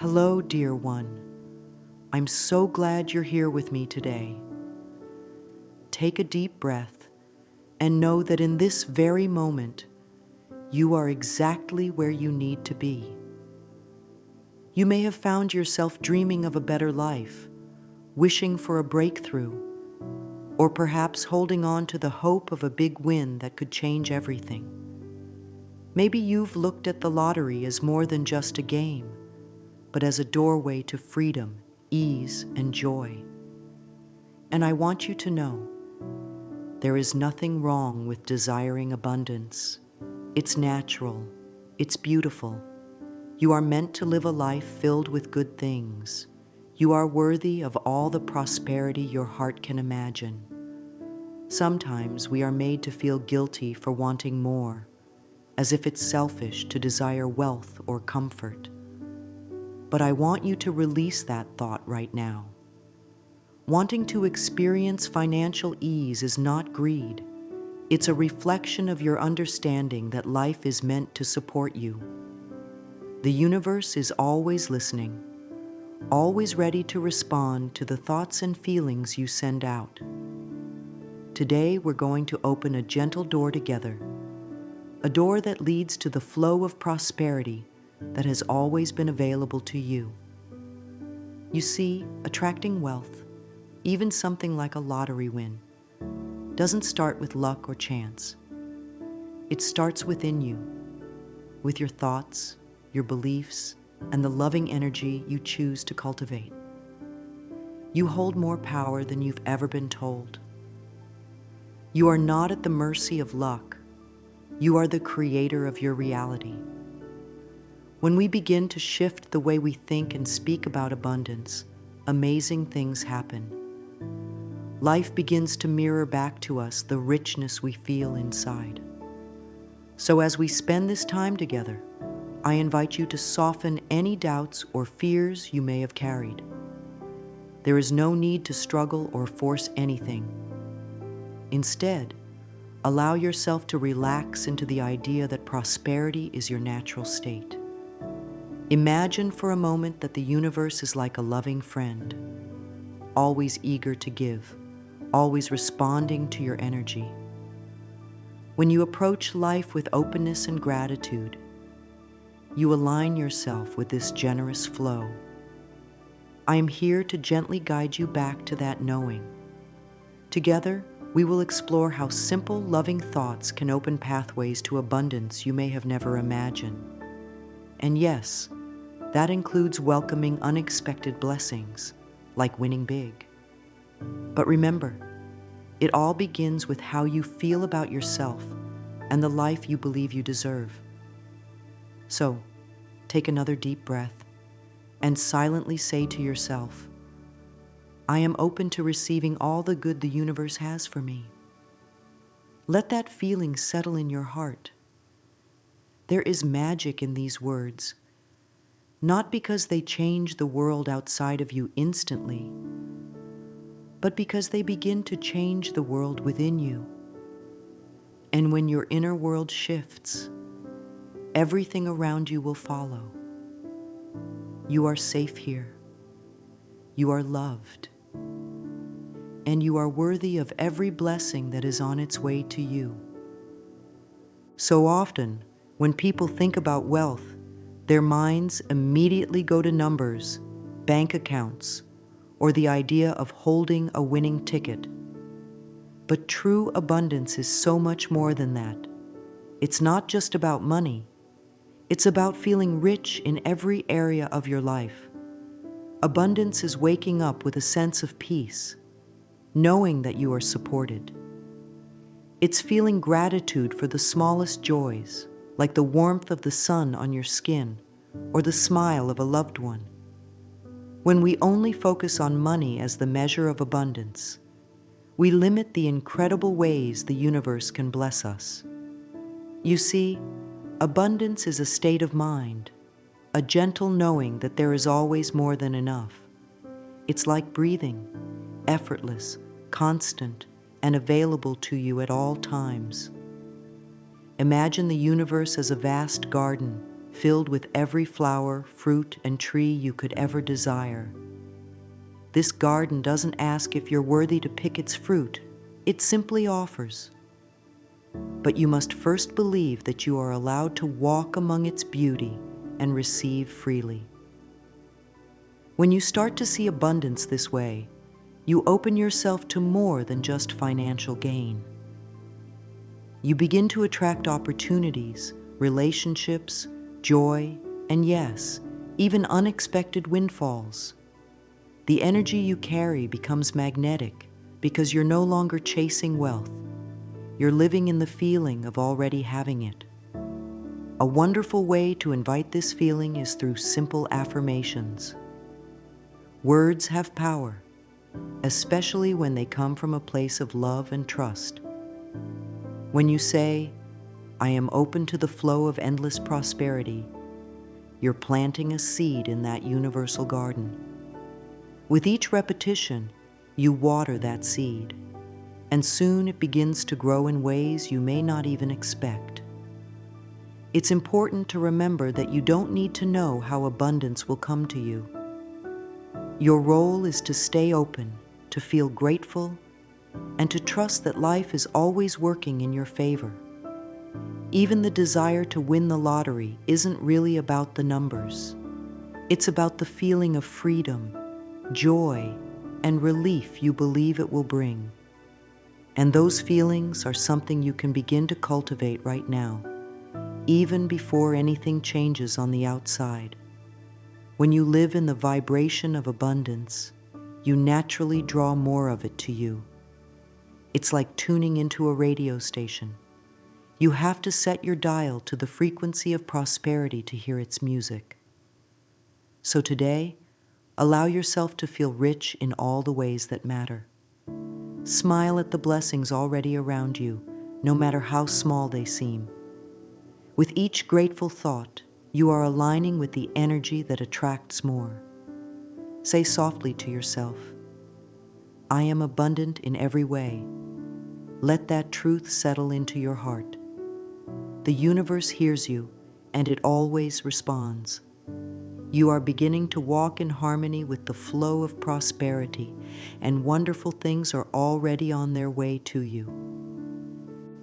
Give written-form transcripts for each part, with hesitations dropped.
Hello, dear one. I'm so glad you're here with me today. Take a deep breath and know that in this very moment, you are exactly where you need to be. You may have found yourself dreaming of a better life, wishing for a breakthrough, or perhaps holding on to the hope of a big win that could change everything. Maybe you've looked at the lottery as more than just a game, but as a doorway to freedom, ease, and joy. And I want you to know, there is nothing wrong with desiring abundance. It's natural. It's beautiful. You are meant to live a life filled with good things. You are worthy of all the prosperity your heart can imagine. Sometimes we are made to feel guilty for wanting more, as if it's selfish to desire wealth or comfort. But I want you to release that thought right now. Wanting to experience financial ease is not greed. It's a reflection of your understanding that life is meant to support you. The universe is always listening, always ready to respond to the thoughts and feelings you send out. Today, we're going to open a gentle door together, a door that leads to the flow of prosperity that has always been available to you. You see, attracting wealth, even something like a lottery win, doesn't start with luck or chance. It starts within you, with your thoughts, your beliefs, and the loving energy you choose to cultivate. You hold more power than you've ever been told. You are not at the mercy of luck. You are the creator of your reality. When we begin to shift the way we think and speak about abundance, amazing things happen. Life begins to mirror back to us the richness we feel inside. So as we spend this time together, I invite you to soften any doubts or fears you may have carried. There is no need to struggle or force anything. Instead, allow yourself to relax into the idea that prosperity is your natural state. Imagine for a moment that the universe is like a loving friend, always eager to give, always responding to your energy. When you approach life with openness and gratitude, you align yourself with this generous flow. I am here to gently guide you back to that knowing. Together, we will explore how simple, loving thoughts can open pathways to abundance you may have never imagined. And yes, that includes welcoming unexpected blessings, like winning big. But remember, it all begins with how you feel about yourself and the life you believe you deserve. So, take another deep breath and silently say to yourself, I am open to receiving all the good the universe has for me. Let that feeling settle in your heart. There is magic in these words, not because they change the world outside of you instantly, but because they begin to change the world within you. And when your inner world shifts, everything around you will follow. You are safe here. You are loved. And you are worthy of every blessing that is on its way to you. So often, when people think about wealth, their minds immediately go to numbers, bank accounts, or the idea of holding a winning ticket. But true abundance is so much more than that. It's not just about money. It's about feeling rich in every area of your life. Abundance is waking up with a sense of peace, knowing that you are supported. It's feeling gratitude for the smallest joys, like the warmth of the sun on your skin or the smile of a loved one. When we only focus on money as the measure of abundance, we limit the incredible ways the universe can bless us. You see, abundance is a state of mind, a gentle knowing that there is always more than enough. It's like breathing, effortless, constant, and available to you at all times. Imagine the universe as a vast garden, filled with every flower, fruit, and tree you could ever desire. This garden doesn't ask if you're worthy to pick its fruit, it simply offers. But you must first believe that you are allowed to walk among its beauty and receive freely. When you start to see abundance this way, you open yourself to more than just financial gain. You begin to attract opportunities, relationships, joy, and yes, even unexpected windfalls. The energy you carry becomes magnetic because you're no longer chasing wealth. You're living in the feeling of already having it. A wonderful way to invite this feeling is through simple affirmations. Words have power, especially when they come from a place of love and trust. When you say, "I am open to the flow of endless prosperity," you're planting a seed in that universal garden. With each repetition, you water that seed, and soon it begins to grow in ways you may not even expect. It's important to remember that you don't need to know how abundance will come to you. Your role is to stay open, to feel grateful, and to trust that life is always working in your favor. Even the desire to win the lottery isn't really about the numbers. It's about the feeling of freedom, joy, and relief you believe it will bring. And those feelings are something you can begin to cultivate right now, even before anything changes on the outside. When you live in the vibration of abundance, you naturally draw more of it to you. It's like tuning into a radio station. You have to set your dial to the frequency of prosperity to hear its music. So today, allow yourself to feel rich in all the ways that matter. Smile at the blessings already around you, no matter how small they seem. With each grateful thought, you are aligning with the energy that attracts more. Say softly to yourself, "I am abundant in every way." Let that truth settle into your heart. The universe hears you, and it always responds. You are beginning to walk in harmony with the flow of prosperity, and wonderful things are already on their way to you.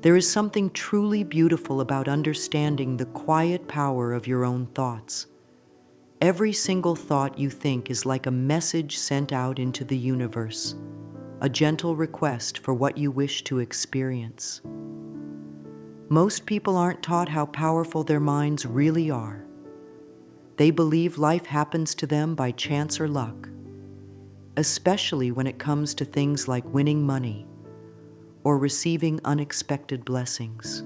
There is something truly beautiful about understanding the quiet power of your own thoughts. Every single thought you think is like a message sent out into the universe, a gentle request for what you wish to experience. Most people aren't taught how powerful their minds really are. They believe life happens to them by chance or luck, especially when it comes to things like winning money or receiving unexpected blessings.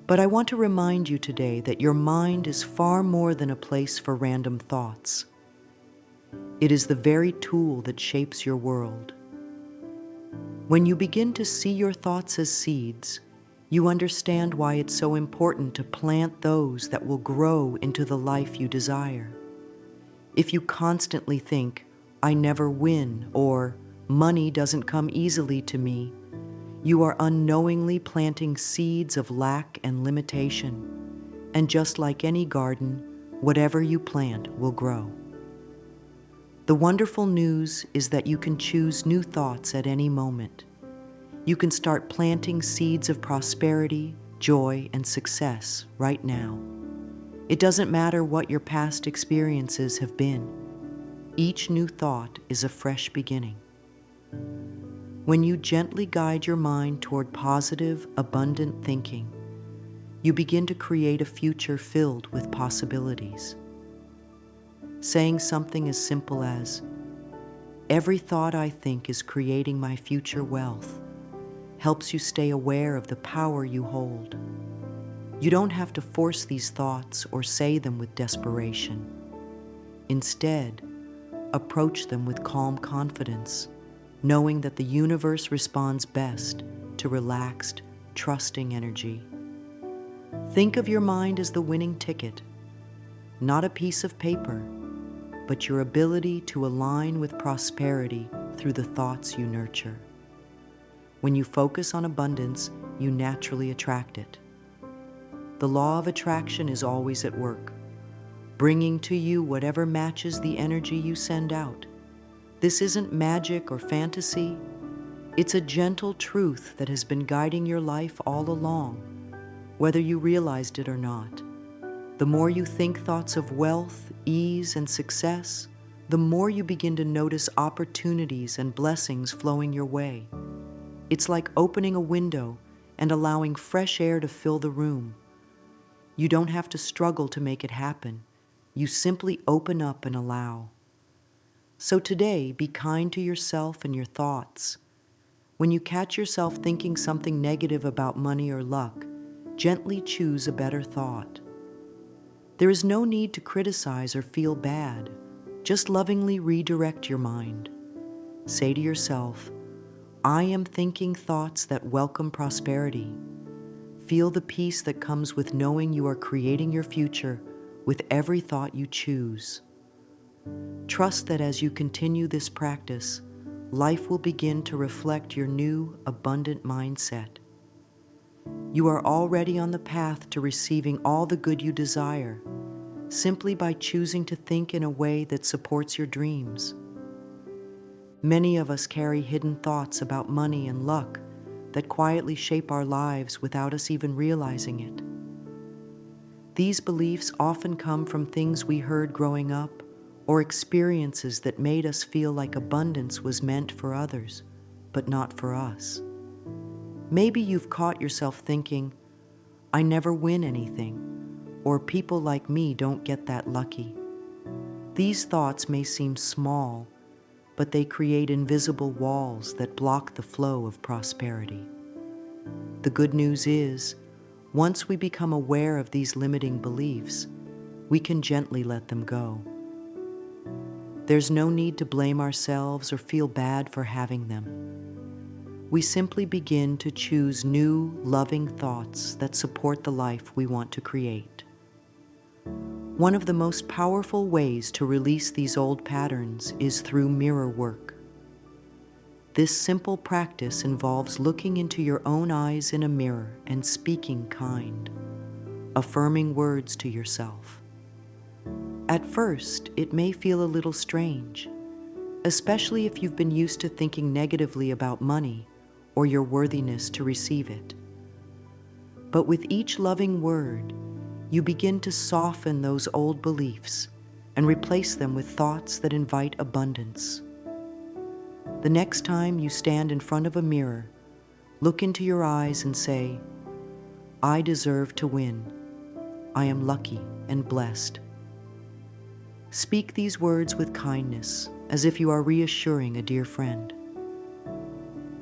But I want to remind you today that your mind is far more than a place for random thoughts. It is the very tool that shapes your world. When you begin to see your thoughts as seeds, you understand why it's so important to plant those that will grow into the life you desire. If you constantly think, "I never win," or "money doesn't come easily to me," you are unknowingly planting seeds of lack and limitation. And just like any garden, whatever you plant will grow. The wonderful news is that you can choose new thoughts at any moment. You can start planting seeds of prosperity, joy, and success right now. It doesn't matter what your past experiences have been. Each new thought is a fresh beginning. When you gently guide your mind toward positive, abundant thinking, you begin to create a future filled with possibilities. Saying something as simple as, "Every thought I think is creating my future wealth," helps you stay aware of the power you hold. You don't have to force these thoughts or say them with desperation. Instead, approach them with calm confidence, knowing that the universe responds best to relaxed, trusting energy. Think of your mind as the winning ticket, not a piece of paper, but your ability to align with prosperity through the thoughts you nurture. When you focus on abundance, you naturally attract it. the law of attraction is always at work, bringing to you whatever matches the energy you send out. This isn't magic or fantasy. It's a gentle truth that has been guiding your life all along, whether you realized it or not. The more you think thoughts of wealth, ease, and success, the more you begin to notice opportunities and blessings flowing your way. It's like opening a window and allowing fresh air to fill the room. You don't have to struggle to make it happen. You simply open up and allow. So today, be kind to yourself and your thoughts. When you catch yourself thinking something negative about money or luck, gently choose a better thought. There is no need to criticize or feel bad. Just lovingly redirect your mind. Say to yourself, I am thinking thoughts that welcome prosperity. Feel the peace that comes with knowing you are creating your future with every thought you choose. Trust that as you continue this practice, life will begin to reflect your new, abundant mindset. You are already on the path to receiving all the good you desire, simply by choosing to think in a way that supports your dreams. Many of us carry hidden thoughts about money and luck that quietly shape our lives without us even realizing it. These beliefs often come from things we heard growing up or experiences that made us feel like abundance was meant for others, but not for us. Maybe you've caught yourself thinking, I never win anything, or people like me don't get that lucky. These thoughts may seem small, but they create invisible walls that block the flow of prosperity. The good news is, once we become aware of these limiting beliefs, we can gently let them go. There's no need to blame ourselves or feel bad for having them. We simply begin to choose new, loving thoughts that support the life we want to create. One of the most powerful ways to release these old patterns is through mirror work. This simple practice involves looking into your own eyes in a mirror and speaking kind, affirming words to yourself. At first, it may feel a little strange, especially if you've been used to thinking negatively about money or your worthiness to receive it. But with each loving word, you begin to soften those old beliefs and replace them with thoughts that invite abundance. The next time you stand in front of a mirror, look into your eyes and say, I deserve to win. I am lucky and blessed. Speak these words with kindness, as if you are reassuring a dear friend.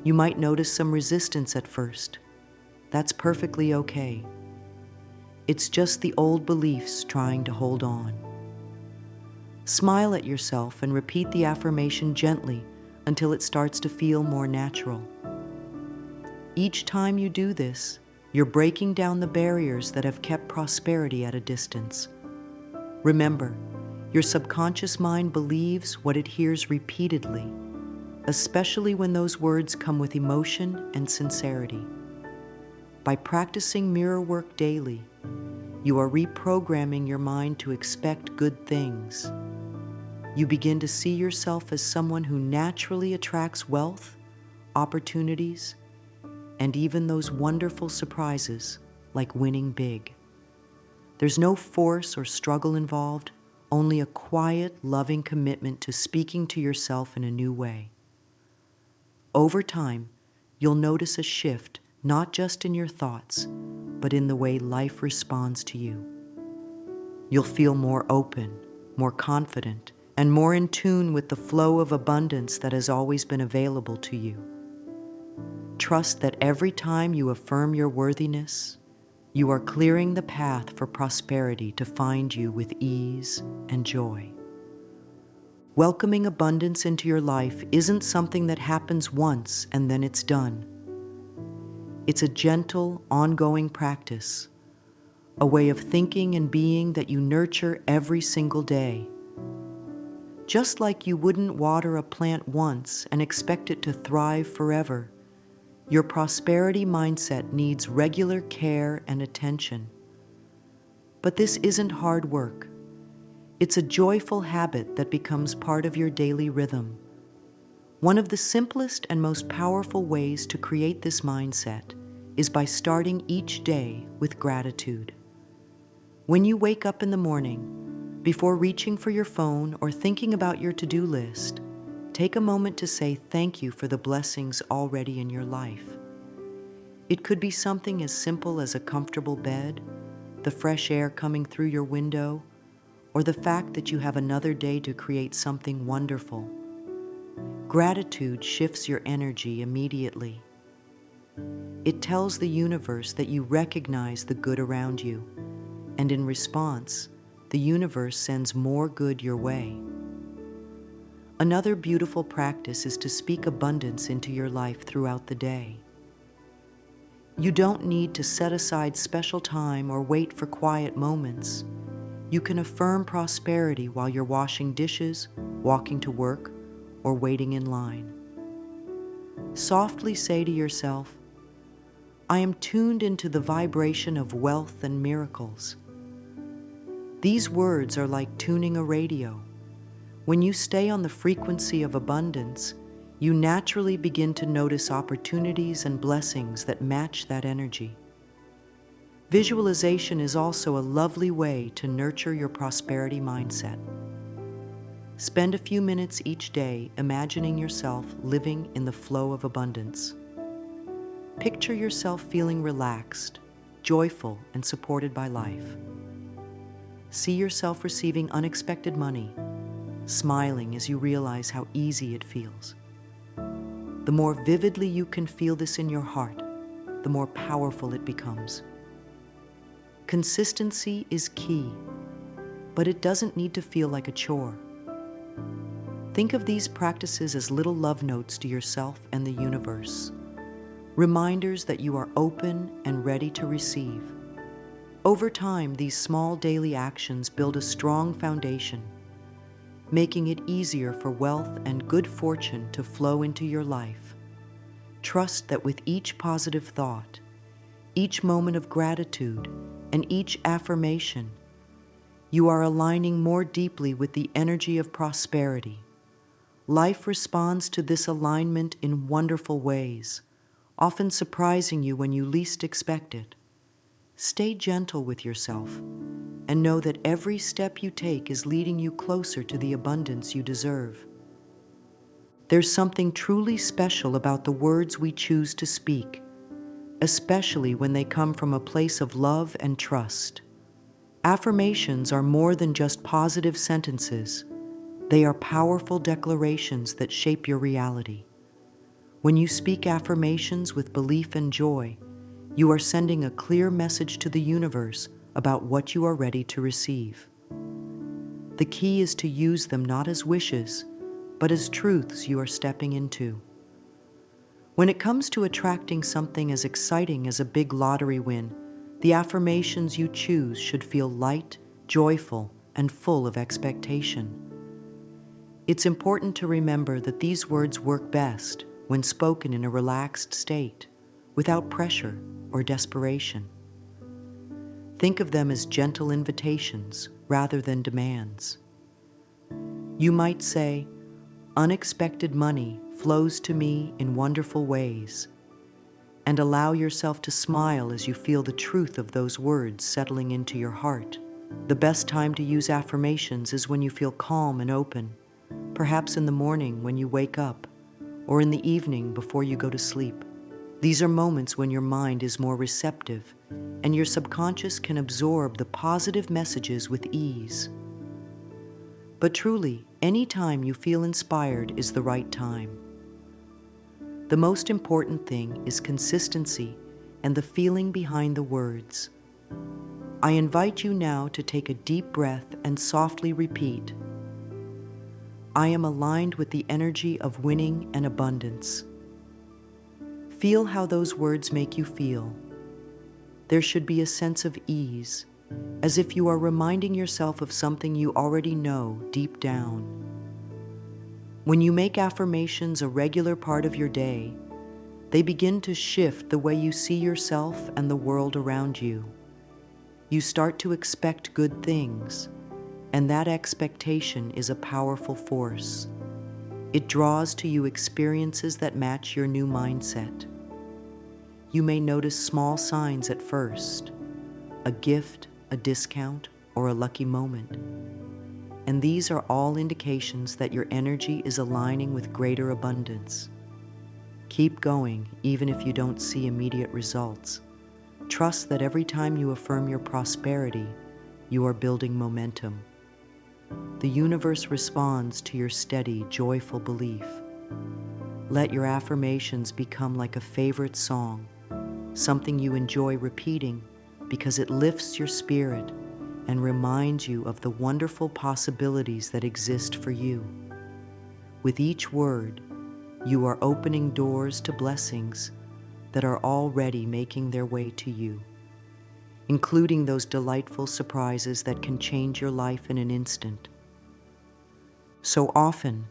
You might notice some resistance at first. That's perfectly okay. It's just the old beliefs trying to hold on. Smile at yourself and repeat the affirmation gently until it starts to feel more natural. Each time you do this, you're breaking down the barriers that have kept prosperity at a distance. Remember, your subconscious mind believes what it hears repeatedly, especially when those words come with emotion and sincerity. By practicing mirror work daily, you are reprogramming your mind to expect good things. You begin to see yourself as someone who naturally attracts wealth, opportunities, and even those wonderful surprises like winning big. There's no force or struggle involved, only a quiet, loving commitment to speaking to yourself in a new way. Over time, you'll notice a shift, not just in your thoughts, but in the way life responds to you. You'll feel more open, more confident, and more in tune with the flow of abundance that has always been available to you. Trust that every time you affirm your worthiness, you are clearing the path for prosperity to find you with ease and joy. Welcoming abundance into your life isn't something that happens once and then it's done. It's a gentle, ongoing practice, a way of thinking and being that you nurture every single day. Just like you wouldn't water a plant once and expect it to thrive forever, your prosperity mindset needs regular care and attention. But this isn't hard work. It's a joyful habit that becomes part of your daily rhythm. One of the simplest and most powerful ways to create this mindset is by starting each day with gratitude. When you wake up in the morning, before reaching for your phone or thinking about your to-do list, take a moment to say thank you for the blessings already in your life. It could be something as simple as a comfortable bed, the fresh air coming through your window, or the fact that you have another day to create something wonderful. Gratitude shifts your energy immediately. It tells the universe that you recognize the good around you, and in response, the universe sends more good your way. Another beautiful practice is to speak abundance into your life throughout the day. You don't need to set aside special time or wait for quiet moments. You can affirm prosperity while you're washing dishes, walking to work, or waiting in line. Softly say to yourself, I am tuned into the vibration of wealth and miracles. These words are like tuning a radio. When you stay on the frequency of abundance, you naturally begin to notice opportunities and blessings that match that energy. Visualization is also a lovely way to nurture your prosperity mindset. Spend a few minutes each day imagining yourself living in the flow of abundance. Picture yourself feeling relaxed, joyful, and supported by life. See yourself receiving unexpected money, smiling as you realize how easy it feels. The more vividly you can feel this in your heart, the more powerful it becomes. Consistency is key, but it doesn't need to feel like a chore. Think of these practices as little love notes to yourself and the universe, reminders that you are open and ready to receive. Over time, these small daily actions build a strong foundation, making it easier for wealth and good fortune to flow into your life. Trust that with each positive thought, each moment of gratitude, and each affirmation, you are aligning more deeply with the energy of prosperity. Life responds to this alignment in wonderful ways, often surprising you when you least expect it. Stay gentle with yourself and know that every step you take is leading you closer to the abundance you deserve. There's something truly special about the words we choose to speak, especially when they come from a place of love and trust. Affirmations are more than just positive sentences. They are powerful declarations that shape your reality. When you speak affirmations with belief and joy, you are sending a clear message to the universe about what you are ready to receive. The key is to use them not as wishes, but as truths you are stepping into. When it comes to attracting something as exciting as a big lottery win, the affirmations you choose should feel light, joyful, and full of expectation. It's important to remember that these words work best when spoken in a relaxed state, without pressure or desperation. Think of them as gentle invitations rather than demands. You might say, unexpected money flows to me in wonderful ways, and allow yourself to smile as you feel the truth of those words settling into your heart. The best time to use affirmations is when you feel calm and open, perhaps in the morning when you wake up, or in the evening before you go to sleep. These are moments when your mind is more receptive and your subconscious can absorb the positive messages with ease. But truly, any time you feel inspired is the right time. The most important thing is consistency and the feeling behind the words. I invite you now to take a deep breath and softly repeat, I am aligned with the energy of winning and abundance. Feel how those words make you feel. There should be a sense of ease, as if you are reminding yourself of something you already know deep down. When you make affirmations a regular part of your day, they begin to shift the way you see yourself and the world around you. You start to expect good things, and that expectation is a powerful force. It draws to you experiences that match your new mindset. You may notice small signs at first, a gift, a discount, or a lucky moment. And these are all indications that your energy is aligning with greater abundance. Keep going, even if you don't see immediate results. Trust that every time you affirm your prosperity, you are building momentum. The universe responds to your steady, joyful belief. Let your affirmations become like a favorite song, something you enjoy repeating because it lifts your spirit and reminds you of the wonderful possibilities that exist for you. With each word, you are opening doors to blessings that are already making their way to you, including those delightful surprises that can change your life in an instant. So often,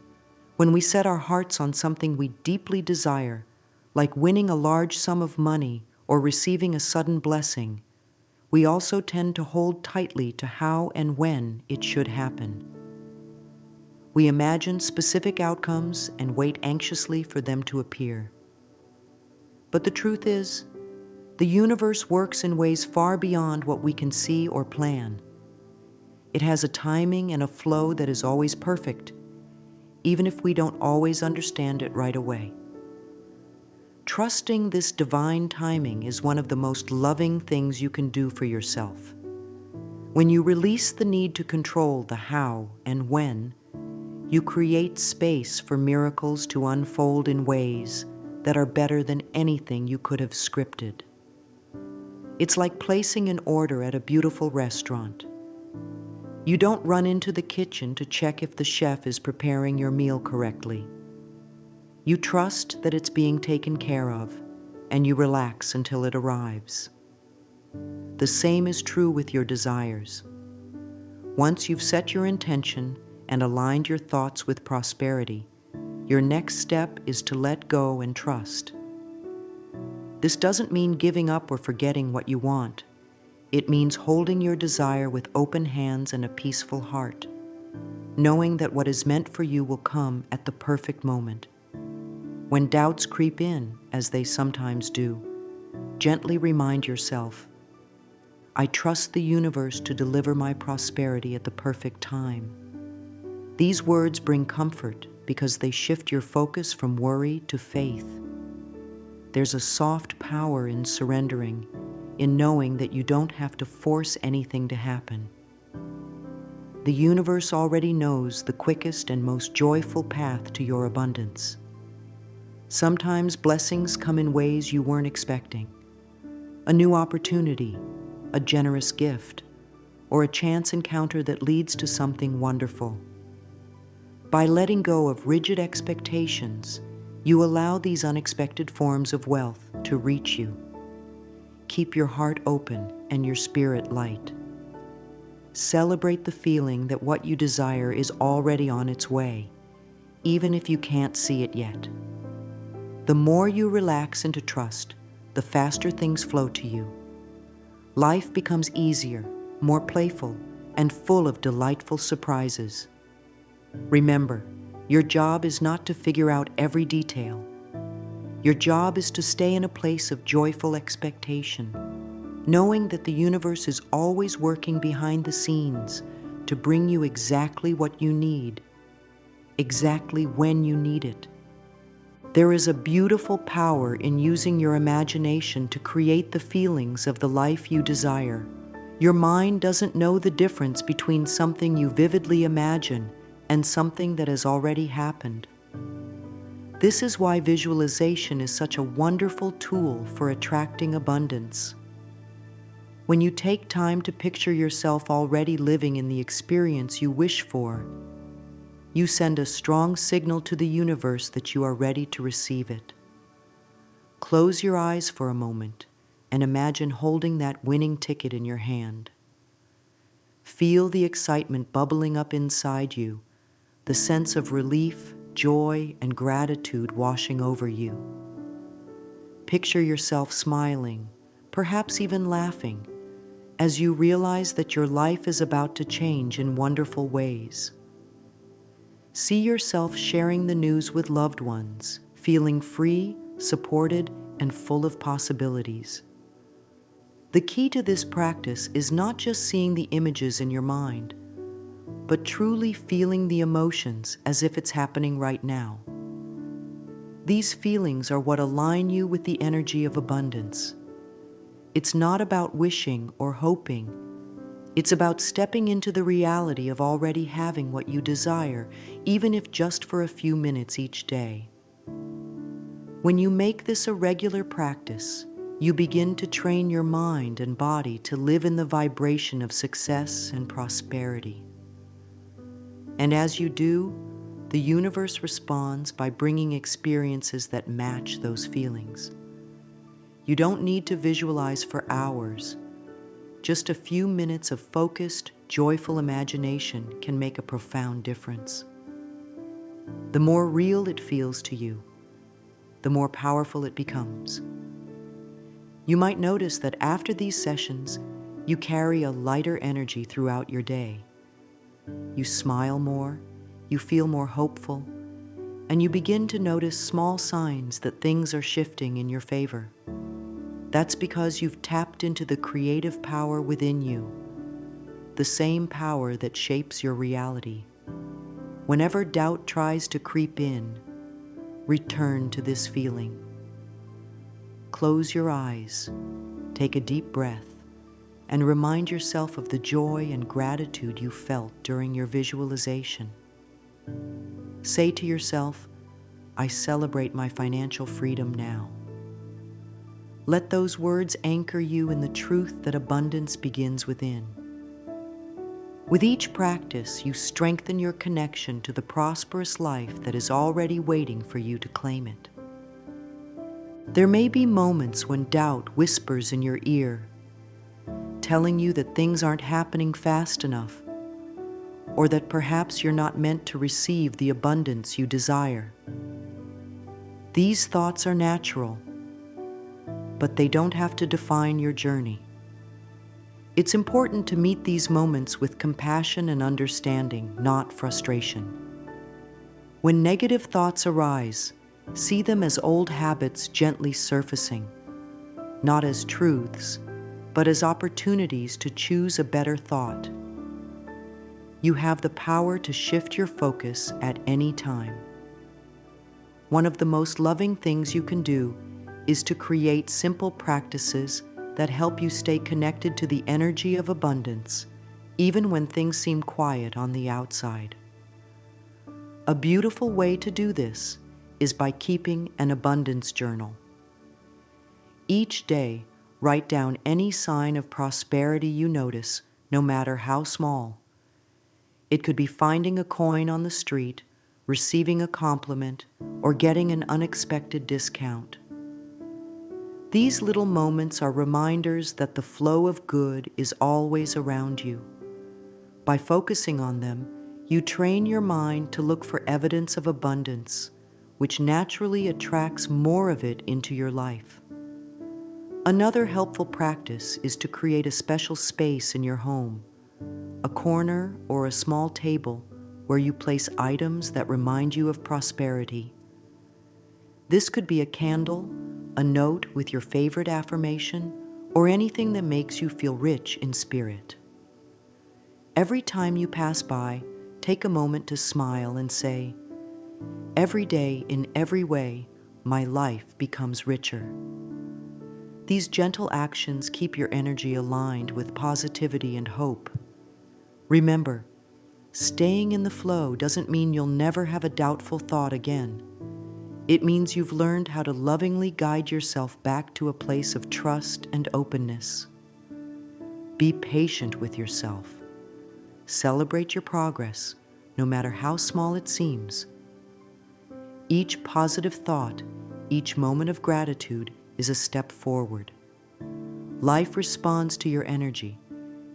when we set our hearts on something we deeply desire, like winning a large sum of money or receiving a sudden blessing, we also tend to hold tightly to how and when it should happen. We imagine specific outcomes and wait anxiously for them to appear. But the truth is, the universe works in ways far beyond what we can see or plan. It has a timing and a flow that is always perfect, even if we don't always understand it right away. Trusting this divine timing is one of the most loving things you can do for yourself. When you release the need to control the how and when, you create space for miracles to unfold in ways that are better than anything you could have scripted. It's like placing an order at a beautiful restaurant. You don't run into the kitchen to check if the chef is preparing your meal correctly. You trust that it's being taken care of, and you relax until it arrives. The same is true with your desires. Once you've set your intention and aligned your thoughts with prosperity, your next step is to let go and trust. This doesn't mean giving up or forgetting what you want. It means holding your desire with open hands and a peaceful heart, knowing that what is meant for you will come at the perfect moment. When doubts creep in, as they sometimes do, gently remind yourself, I trust the universe to deliver my prosperity at the perfect time. These words bring comfort because they shift your focus from worry to faith. There's a soft power in surrendering, in knowing that you don't have to force anything to happen. The universe already knows the quickest and most joyful path to your abundance. Sometimes blessings come in ways you weren't expecting. A new opportunity, a generous gift, or a chance encounter that leads to something wonderful. By letting go of rigid expectations, you allow these unexpected forms of wealth to reach you. Keep your heart open and your spirit light. Celebrate the feeling that what you desire is already on its way, even if you can't see it yet. The more you relax into trust, the faster things flow to you. Life becomes easier, more playful, and full of delightful surprises. Remember, your job is not to figure out every detail. Your job is to stay in a place of joyful expectation, knowing that the universe is always working behind the scenes to bring you exactly what you need, exactly when you need it. There is a beautiful power in using your imagination to create the feelings of the life you desire. Your mind doesn't know the difference between something you vividly imagine and something that has already happened. This is why visualization is such a wonderful tool for attracting abundance. When you take time to picture yourself already living in the experience you wish for, you send a strong signal to the universe that you are ready to receive it. Close your eyes for a moment and imagine holding that winning ticket in your hand. Feel the excitement bubbling up inside you, the sense of relief, joy, and gratitude washing over you. Picture yourself smiling, perhaps even laughing, as you realize that your life is about to change in wonderful ways. See yourself sharing the news with loved ones, feeling free, supported, and full of possibilities. The key to this practice is not just seeing the images in your mind, but truly feeling the emotions as if it's happening right now. These feelings are what align you with the energy of abundance. It's not about wishing or hoping. It's about stepping into the reality of already having what you desire, even if just for a few minutes each day. When you make this a regular practice, you begin to train your mind and body to live in the vibration of success and prosperity. And as you do, the universe responds by bringing experiences that match those feelings. You don't need to visualize for hours. Just a few minutes of focused, joyful imagination can make a profound difference. The more real it feels to you, the more powerful it becomes. You might notice that after these sessions, you carry a lighter energy throughout your day. You smile more, you feel more hopeful, and you begin to notice small signs that things are shifting in your favor. That's because you've tapped into the creative power within you, the same power that shapes your reality. Whenever doubt tries to creep in, return to this feeling. Close your eyes, take a deep breath, and remind yourself of the joy and gratitude you felt during your visualization. Say to yourself, "I celebrate my financial freedom now." Let those words anchor you in the truth that abundance begins within. With each practice, you strengthen your connection to the prosperous life that is already waiting for you to claim it. There may be moments when doubt whispers in your ear, telling you that things aren't happening fast enough, or that perhaps you're not meant to receive the abundance you desire. These thoughts are natural, but they don't have to define your journey. It's important to meet these moments with compassion and understanding, not frustration. When negative thoughts arise, see them as old habits gently surfacing, not as truths, but as opportunities to choose a better thought. You have the power to shift your focus at any time. One of the most loving things you can do is to create simple practices that help you stay connected to the energy of abundance, even when things seem quiet on the outside. A beautiful way to do this is by keeping an abundance journal. Each day, write down any sign of prosperity you notice, no matter how small. It could be finding a coin on the street, receiving a compliment, or getting an unexpected discount. These little moments are reminders that the flow of good is always around you. By focusing on them, you train your mind to look for evidence of abundance, which naturally attracts more of it into your life. Another helpful practice is to create a special space in your home, a corner or a small table where you place items that remind you of prosperity. This could be a candle, a note with your favorite affirmation, or anything that makes you feel rich in spirit. Every time you pass by, take a moment to smile and say, "Every day, in every way, my life becomes richer." These gentle actions keep your energy aligned with positivity and hope. Remember, staying in the flow doesn't mean you'll never have a doubtful thought again. It means you've learned how to lovingly guide yourself back to a place of trust and openness. Be patient with yourself. Celebrate your progress, no matter how small it seems. Each positive thought, each moment of gratitude is a step forward. Life responds to your energy,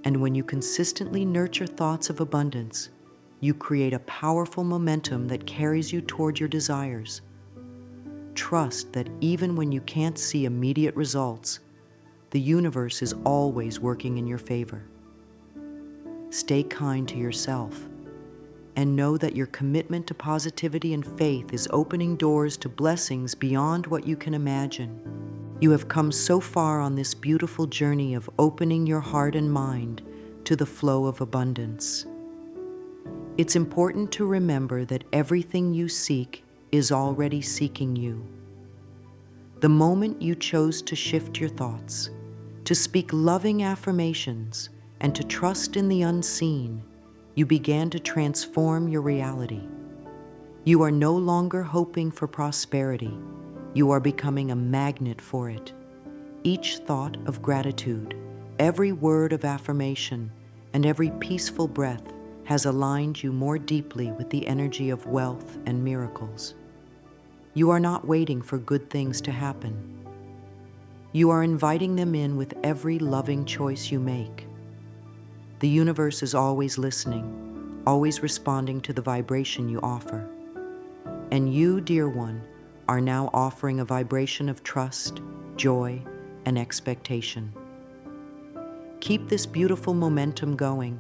and when you consistently nurture thoughts of abundance, you create a powerful momentum that carries you toward your desires. Trust that even when you can't see immediate results, The universe is always working in your favor. Stay kind to yourself and know that your commitment to positivity and faith is opening doors to blessings beyond what you can imagine. You have come so far on this beautiful journey of opening your heart and mind to the flow of abundance. It's important to remember that everything you seek is already seeking you. The moment you chose to shift your thoughts, to speak loving affirmations, and to trust in the unseen, you began to transform your reality. You are no longer hoping for prosperity. You are becoming a magnet for it. Each thought of gratitude, every word of affirmation, and every peaceful breath has aligned you more deeply with the energy of wealth and miracles. You are not waiting for good things to happen. You are inviting them in with every loving choice you make. The universe is always listening, always responding to the vibration you offer. And you, dear one, are now offering a vibration of trust, joy, and expectation. Keep this beautiful momentum going.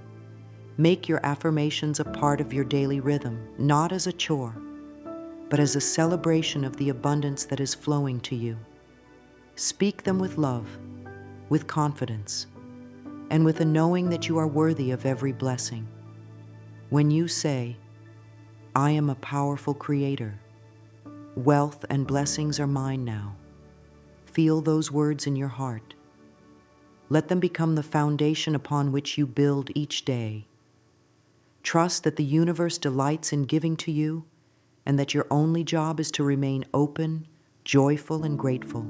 Make your affirmations a part of your daily rhythm, not as a chore, but as a celebration of the abundance that is flowing to you. Speak them with love, with confidence, and with a knowing that you are worthy of every blessing. When you say, "I am a powerful creator. Wealth and blessings are mine now," feel those words in your heart. Let them become the foundation upon which you build each day. Trust that the universe delights in giving to you, and that your only job is to remain open, joyful, and grateful.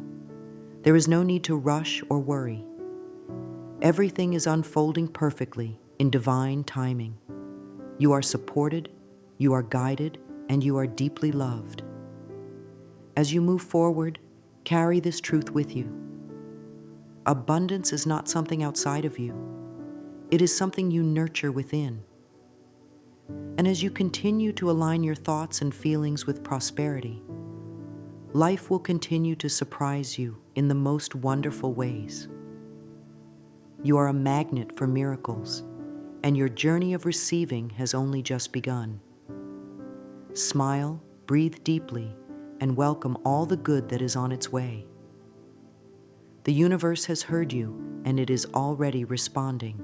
There is no need to rush or worry. Everything is unfolding perfectly in divine timing. You are supported, you are guided, and you are deeply loved. As you move forward, carry this truth with you. Abundance is not something outside of you. It is something you nurture within. And as you continue to align your thoughts and feelings with prosperity, life will continue to surprise you in the most wonderful ways. You are a magnet for miracles, and your journey of receiving has only just begun. Smile, breathe deeply, and welcome all the good that is on its way. The universe has heard you, and it is already responding.